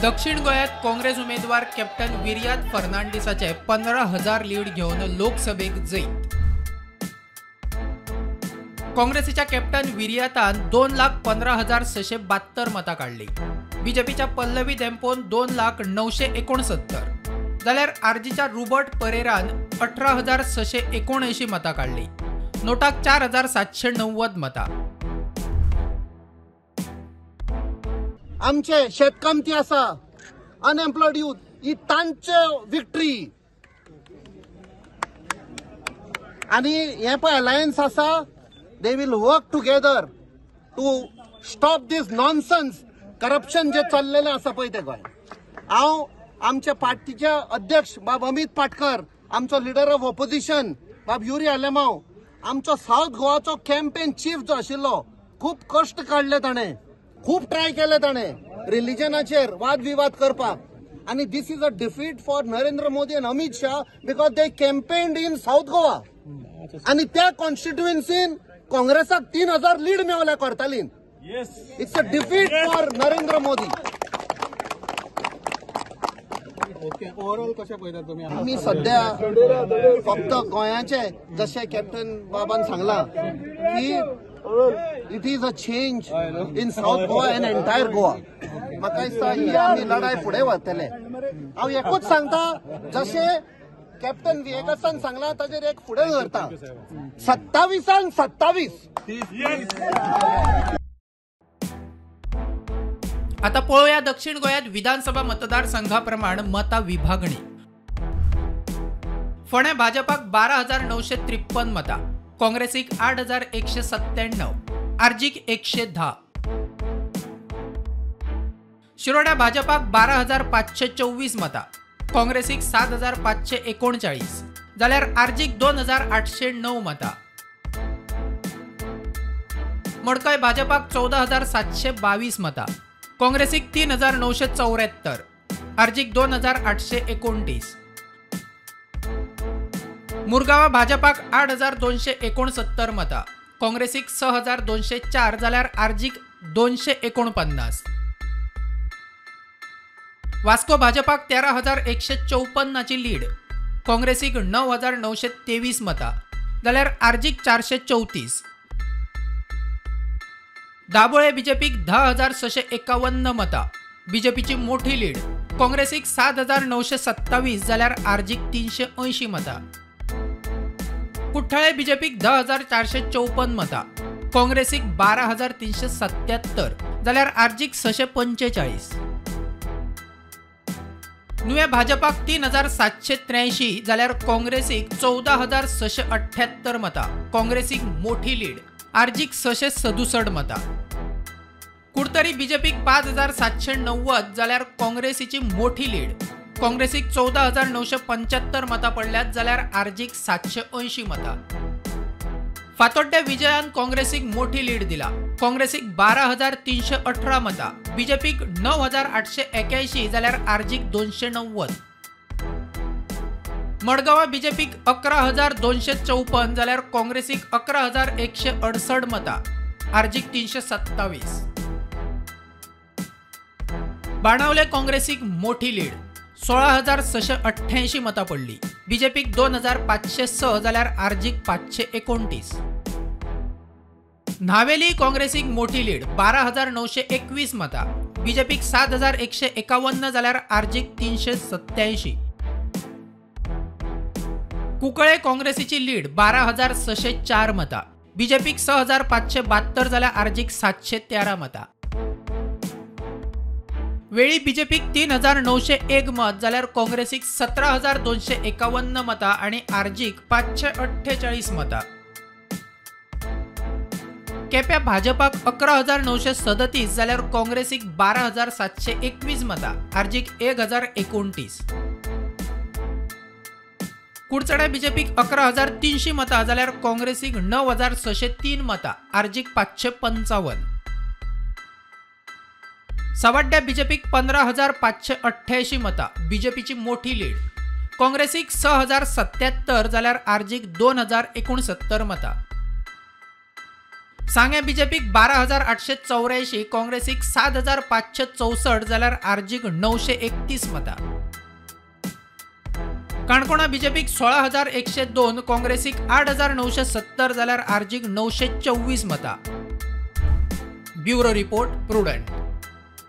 दक्षिण गोयात काँग्रेस उमेदवार captain विर्यात फर्नांडिसाचे 15,000 lead घेऊन लोकसभेक जैत। काँग्रेसीच्या कॅप्टन विर्यातान 2,15,672 मतां काढली। बीजेपीच्या पल्लवी धेंपोन 2,09,69 जाल्यार आरजीच्या रुबर्ट परेरान 18,679 मतां काढली। नोटाक 4,790 मतां। आमचे शेतकामती आसा, अनएम्प्लॉयड यूथ, ही तांचे विक्ट्री। आणि हे पळय अलायन्स आसा, they will work together to stop this nonsense corruption जे चल्लेले आसा पळय ते गोंयांत। हांव आमच्या पार्टीचे अध्यक्ष बाब अमित पाटकर, आमचो लिडर ऑफ ऑपोजिशन बाब युरी आलेमांव, आमचो साउथ गोवाचो कॅम्पेन चीफ जो आशिल्लो, खूप कश्ट काढले ताणें, खूप ट्राय केले ताणें रिलिजनाचेर वाद विवाद करपाक। आणि this is a defeat for Narendra Modi and Amit Shah because they campaigned in South Goa. आणि त्या कॉन्स्टिट्युएन्सीन काँग्रेसाक 3,000 लीड मेवल्या कोर्तालीन। It's a defeat for Narendra Modi. Overall कशें पळयतात तुमी? आमी सध्या फक्त गोंयाचे, जशें कॅप्टन बाबान सांगला की it is a change in South Goa end entire Goa. म्हाका दिसता ही आमी लढाई फुडें व्हरतले। हांव एकूच सांगता, जशें कॅप्टन विएकासान सांगला ताजेर एक फुडें व्हरता, 27 27। आता पळोवया दक्षिण गोयात विधानसभा मतदारसंघाप्रमाण मता विभागणी। फोंड्या भाजपाक 12,953 मतां, काँग्रेसीक 8,197, आरजीक 110। शिरोड्या भाजपाक 12,524 मतां, काँग्रेसीक 7,539, जाल्यार आरजीक 2,809 मतां। मडकय भाजपाक 14,722 मतां, काँग्रेसीक 3,974, आरजीक 2,829। मुरगांवा भाजपाक 8,269 मतां, काँग्रेसीक 6,204, जाल्यार आरजीक 249। वास्को भाजपाक 13,154ची लीड, काँग्रेसीक 9,923 मतां, जाल्यार आरजीक 434। दाबोळे बीजेपीक 10,651 मतां, बीजेपीची मोठी लीड, काँग्रेसीक 7,927, जाल्यार आरजीक 380 मतां। कुठ्ठाळे बीजेपीक 10,454 मतां, काँग्रेसीक 12,377, जाल्यार आरजीक 645। नुवें भाजपाक 3,783, जाल्यार काँग्रेसीक 14,678 मतां, काँग्रेसीक मोठी लीड, आरजीक 667 मतां। कुडतरी बीजेपीक 5,790, जाल्यार काँग्रेसीची मोठी लीड, काँग्रेसीक 14,975 मतां पडल्यात, जाल्यार आरजीक 780 मतां। फातोड्ड्या विजयान काँग्रेसीक मोठी लीड दिला, काँग्रेसीक 12,318 मतां, बीजेपीक 9,881, जाल्यार आरजीक 290। मडगांवा बीजेपीक 11,254, जाल्यार काँग्रेसीक 11,168 मतां, आरजीक 327। बाणावले काँग्रेसीक मोठी लीड, 16,688 मतां पडली, बीजेपीक 2,506, जाल्यार आरजीक 529। न्हावेली काँग्रेसीक मोठी लीड, 12,921 मतां, बीजेपीक 7,151, जाल्यार आरजीक 387। कुंकळे काँग्रेसीची लीड 12,604 मतां, बीजेपीक 6,572, जाल्यार आरजीक 713 मतां। वेळी बीजेपीक 3,901 मत, जाल्यार काँग्रेसीक 17,251 मतां आणि आरजीक 548 मतां। केप्या भाजपाक 11,937, जाल्यार काँग्रेसीक 12,721 मतां, आरजीक 1,029। कुडचड्या बीजेपीक 11,300 मतां, जाल्यार काँग्रेसीक 9,603 मतां, आरजीक 555। सवाड्ड्या बीजेपीक 15,588 मतां, बीजेपीची मोठी लीड, काँग्रेसीक 6,077, जाल्यार आरजीक 2,069 मतां। सांग्या बीजेपीक 12,884, काँग्रेसीक 7,564 जाल्यार आरजीक 931 मतां. काणकोणा बीजेपीक 16,102, काँग्रेसीक 8,970 जाल्यार आरजीक 924 मतां. Bureau report prudent.